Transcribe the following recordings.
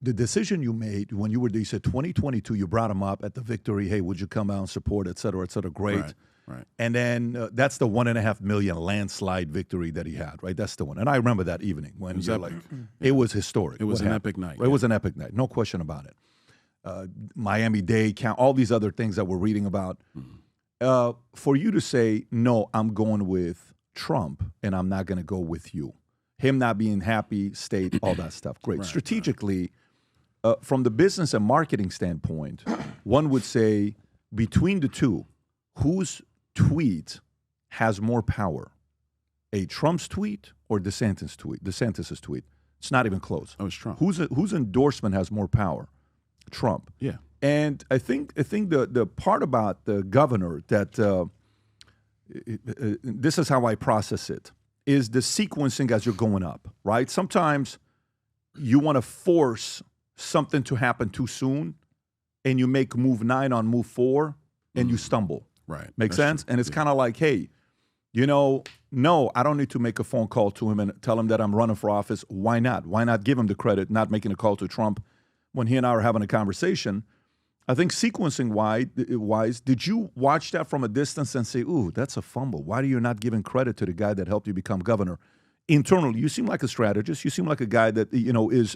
the decision you made when you said 2022, you brought him up at the victory. Hey, would you come out and support, et cetera, et cetera? Great. Right. And then that's the $1.5 million landslide victory that he had, right? That's the one. And I remember that evening when you're like, it was historic. It was an epic night. It was an epic night. No question about it. Miami-Dade, all these other things that we're reading about. For you to say, no, I'm going with Trump and I'm not going to go with you. Him not being happy, state, all that stuff. Great. Right, strategically, from the business and marketing standpoint, one would say between the two, whose tweet has more power? A Trump's tweet or DeSantis' tweet? DeSantis' tweet. It's not even close. Oh, it's Trump. Whose endorsement has more power? Trump. Yeah. And I think the part about the governor that this is how I process it is the sequencing as you're going up, right? Sometimes you want to force something to happen too soon, and you make move 9 on move 4, and you stumble. Right. Make sense? True. And it's kind of like, hey, no, I don't need to make a phone call to him and tell him that I'm running for office. Why not? Why not give him the credit, not making a call to Trump when he and I are having a conversation? I think sequencing wise, did you watch that from a distance and say, ooh, that's a fumble? Why are you not giving credit to the guy that helped you become governor? Internally, you seem like a strategist. You seem like a guy that, is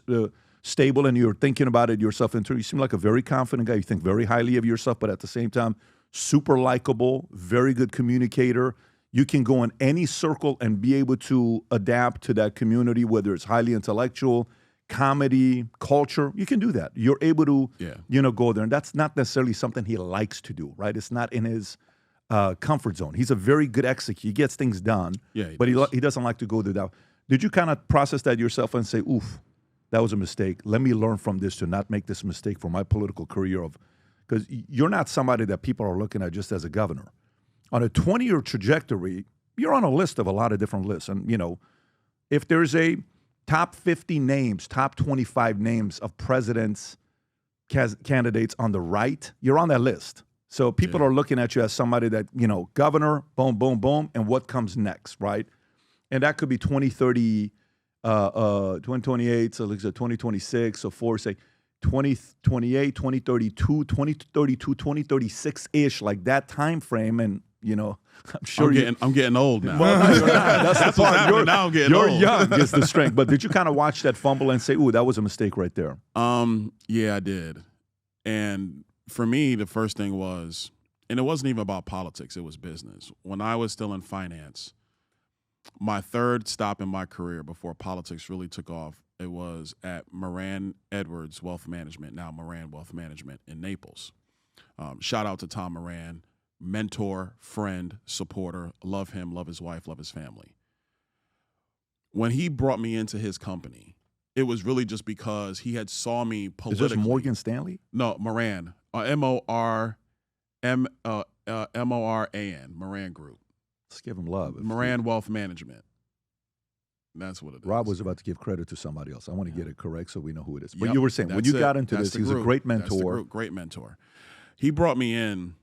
stable and you're thinking about it yourself internally. You seem like a very confident guy. You think very highly of yourself, but at the same time, super likable, very good communicator. You can go in any circle and be able to adapt to that community, whether it's highly intellectual, comedy, culture. You can do that. You're able to, go there. And that's not necessarily something he likes to do, right? It's not in his comfort zone. He's a very good executor. He gets things done, but he doesn't like to go to that. Did you kind of process that yourself and say, oof, that was a mistake. Let me learn from this to not make this mistake for my political career because you're not somebody that people are looking at just as a governor. On a 20-year trajectory, you're on a list of a lot of different lists. And, if there's a top 50 names, top 25 names of presidents, candidates on the right, you're on that list. So people are looking at you as somebody that, governor, boom, boom, boom, and what comes next, right? And that could be 2030, 2028, so like 2026, so say 2028, 2032, 2036-ish, like that time frame. And, I'm sure I'm getting old now. Well, no, you're not. That's the part. Now I'm getting old. You're young is the strength. But did you kind of watch that fumble and say, ooh, that was a mistake right there? Yeah, I did. And for me, the first thing was, and it wasn't even about politics, it was business. When I was still in finance, my third stop in my career before politics really took off, it was at Moran Edwards Wealth Management, now Moran Wealth Management in Naples. Shout out to Tom Moran. Mentor, friend, supporter, love him, love his wife, love his family. When he brought me into his company, it was really just because he had saw me politically. Is this Morgan Stanley? No, Moran, M-O-R-A-N, Moran Group. Let's give him love. Moran Wealth Management. That's what it is. Rob was about to give credit to somebody else. I want to get it correct so we know who it is. But you were saying, when you got into this, he was a great mentor. Great mentor. He brought me in,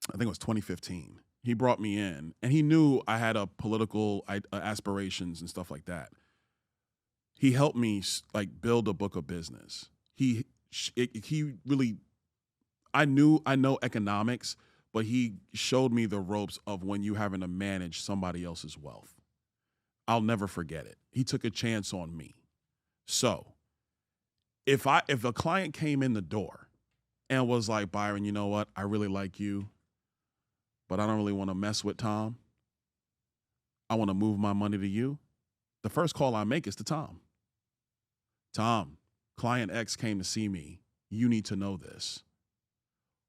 I think it was 2015. He brought me in, and he knew I had a political aspirations and stuff like that. He helped me build a book of business. He really, I know economics, but he showed me the ropes of when you having to manage somebody else's wealth. I'll never forget it. He took a chance on me. So if a client came in the door and was like, Byron, you know what? I really like you, but I don't really want to mess with Tom. I want to move my money to you. The first call I make is to Tom. Tom, client X came to see me. You need to know this.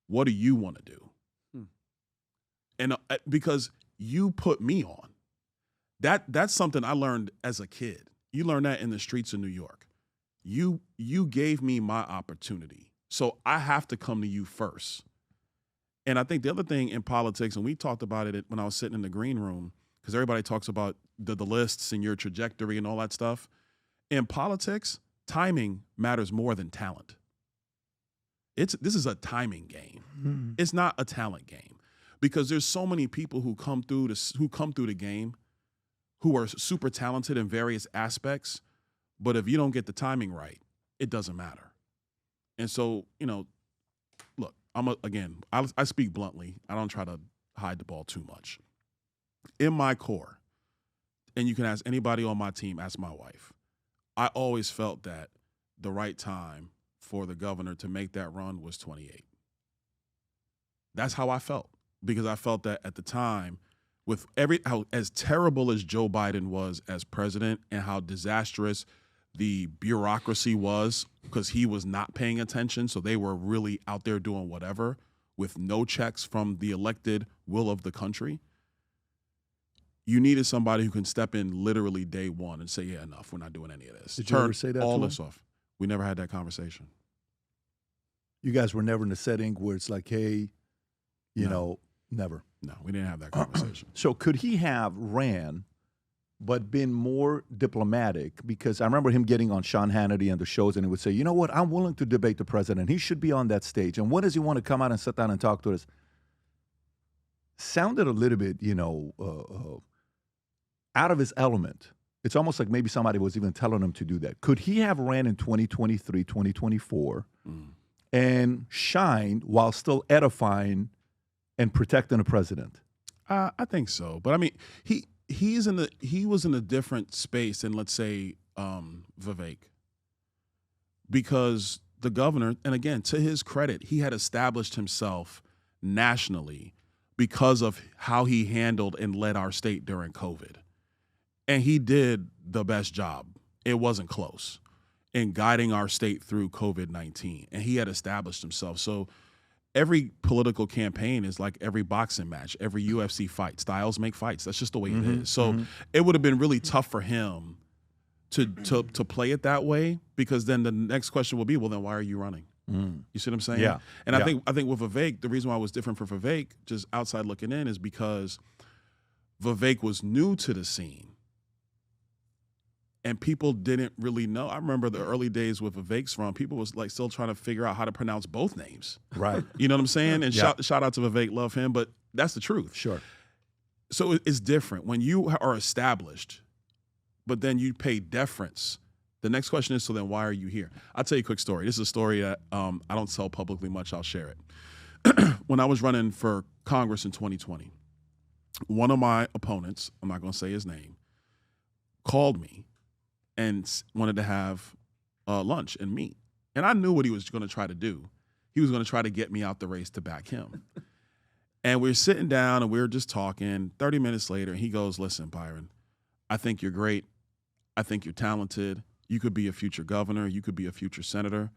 What do you want to do? And because you put me on. That's something I learned as a kid. You learn that in the streets of New York. You gave me my opportunity. So I have to come to you first. And I think the other thing in politics, and we talked about it when I was sitting in the green room, because everybody talks about the lists and your trajectory and all that stuff. In politics, timing matters more than talent. This is a timing game. Mm-hmm. It's not a talent game, because there's so many people who come through the game who are super talented in various aspects, but if you don't get the timing right, it doesn't matter. And so, look, I speak bluntly. I don't try to hide the ball too much. In my core, and you can ask anybody on my team, ask my wife, I always felt that the right time for the governor to make that run was 28. That's how I felt, because I felt that at the time, with how as terrible as Joe Biden was as president and how disastrous the bureaucracy was, because he was not paying attention, so they were really out there doing whatever with no checks from the elected will of the country. You needed somebody who can step in literally day one and say, yeah, enough, we're not doing any of this. Did you ever say that all to this him? off. We never had that conversation. You guys were never in a setting where it's like, hey, you know, never. No, we didn't have that conversation. So could he have ran but been more diplomatic? Because I remember him getting on Sean Hannity and the shows, and he would say, you know what, I'm willing to debate the president. He should be on that stage. And when does he want to come out and sit down and talk to us? Sounded a little bit, out of his element. It's almost like maybe somebody was even telling him to do that. Could he have ran in 2023, 2024 and shined while still edifying and protecting the president? I think so. But I mean, he was in a different space than, let's say, Vivek. Because the governor, and again, to his credit, he had established himself nationally because of how he handled and led our state during COVID. And he did the best job. It wasn't close in guiding our state through COVID-19. And he had established himself. So every political campaign is like every boxing match, every UFC fight. Styles make fights. That's just the way it is. So it would have been really tough for him to play it that way, because then the next question will be, well, then why are you running? You see what I'm saying? Yeah. And I think with Vivek, the reason why it was different for Vivek, just outside looking in, is because Vivek was new to the scene. And people didn't really know. I remember the early days with Vivek's run, people was like still trying to figure out how to pronounce both names. Right. You know what I'm saying? And shout out to Vivek, love him, but that's the truth. Sure. So it's different when you are established, but then you pay deference. The next question is, so then why are you here? I'll tell you a quick story. This is a story that I don't tell publicly much. I'll share it. When I was running for Congress in 2020, one of my opponents, I'm not going to say his name, called me and wanted to have lunch and meet. And I knew what he was going to try to do. He was going to try to get me out the race to back him. And we were sitting down and we were just talking. 30 minutes later, he goes, listen, Byron, I think you're great. I think you're talented. You could be a future governor. You could be a future senator.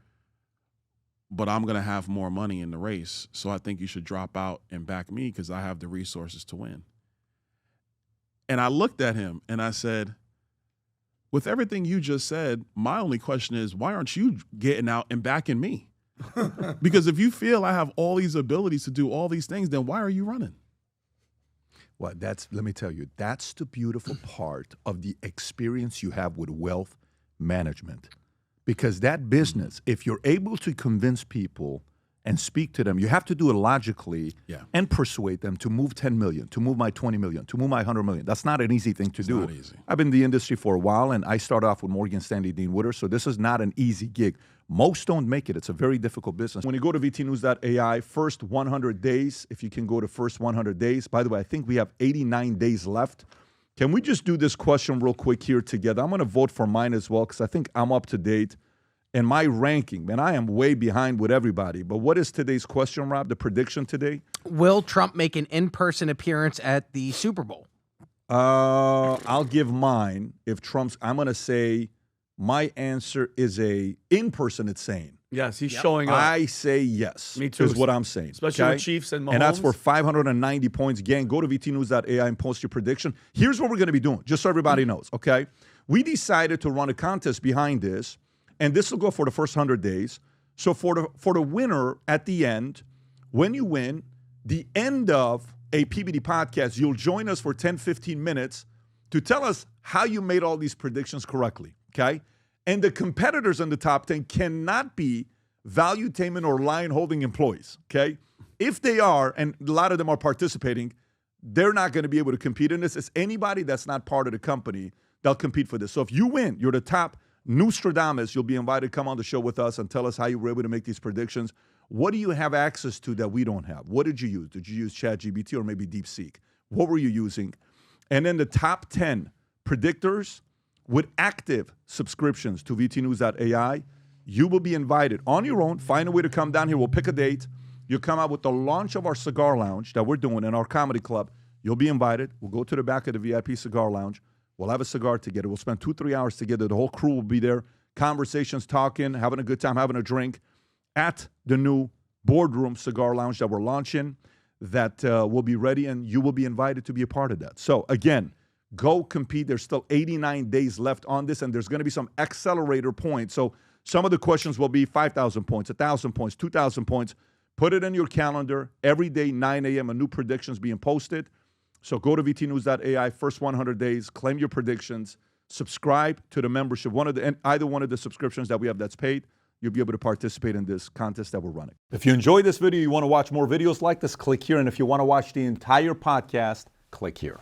But I'm going to have more money in the race. So I think you should drop out and back me because I have the resources to win. And I looked at him and I said, with everything you just said, my only question is, why aren't you getting out and backing me? Because if you feel I have all these abilities to do all these things, then why are you running? Well, let me tell you, that's the beautiful part of the experience you have with wealth management. Because that business, if you're able to convince people and speak to them, you have to do it logically and persuade them to move 10 million, to move my 20 million, to move my 100 million. That's not an easy thing to do. Not easy. I've been in the industry for a while, and I started off with Morgan Stanley Dean Witter, so this is not an easy gig. Most don't make it. It's a very difficult business. When you go to vtnews.ai, first 100 days, if you can go to first 100 days. By the way, I think we have 89 days left. Can we just do this question real quick here together? I'm going to vote for mine as well because I think I'm up to date. And my ranking, man, I am way behind with everybody. But what is today's question, Rob, the prediction today? Will Trump make an in-person appearance at the Super Bowl? I'll give mine. If Trump's, I'm going to say my answer is a in-person it's saying. Yes, he's showing up. I say yes. Me too. Is what I'm saying. Especially with Chiefs and Mahomes. And that's for 590 points. Gang, go to vtnews.ai and post your prediction. Here's what we're going to be doing, just so everybody knows, okay? We decided to run a contest behind this. And this will go for the first 100 days. So for the winner at the end, when you win, the end of a PBD podcast, you'll join us for 10, 15 minutes to tell us how you made all these predictions correctly, okay? And the competitors in the top 10 cannot be Valuetainment or Lion Holding employees, okay? If they are, and a lot of them are participating, they're not going to be able to compete in this. It's anybody that's not part of the company that'll compete for this. So if you win, you're the top Nostradamus, you'll be invited to come on the show with us and tell us how you were able to make these predictions. What do you have access to that we don't have? What did you use? Did you use ChatGPT or maybe DeepSeek? What were you using? And then the top 10 predictors with active subscriptions to vtnews.ai, you will be invited on your own. Find a way to come down here. We'll pick a date. You'll come out with the launch of our cigar lounge that we're doing in our comedy club. You'll be invited. We'll go to the back of the VIP cigar lounge. We'll have a cigar together. We'll spend 2-3 hours together. The whole crew will be there. Conversations, talking, having a good time, having a drink at the new boardroom cigar lounge that we're launching that will be ready, and you will be invited to be a part of that. So, again, go compete. There's still 89 days left on this, and there's going to be some accelerator points. So some of the questions will be 5,000 points, 1,000 points, 2,000 points. Put it in your calendar. Every day, 9 a.m., a new predictions being posted. So go to vtnews.ai, first 100 days, claim your predictions, subscribe to the membership. Either one of the subscriptions that we have that's paid, you'll be able to participate in this contest that we're running. If you enjoyed this video, you want to watch more videos like this, click here. And if you want to watch the entire podcast, click here.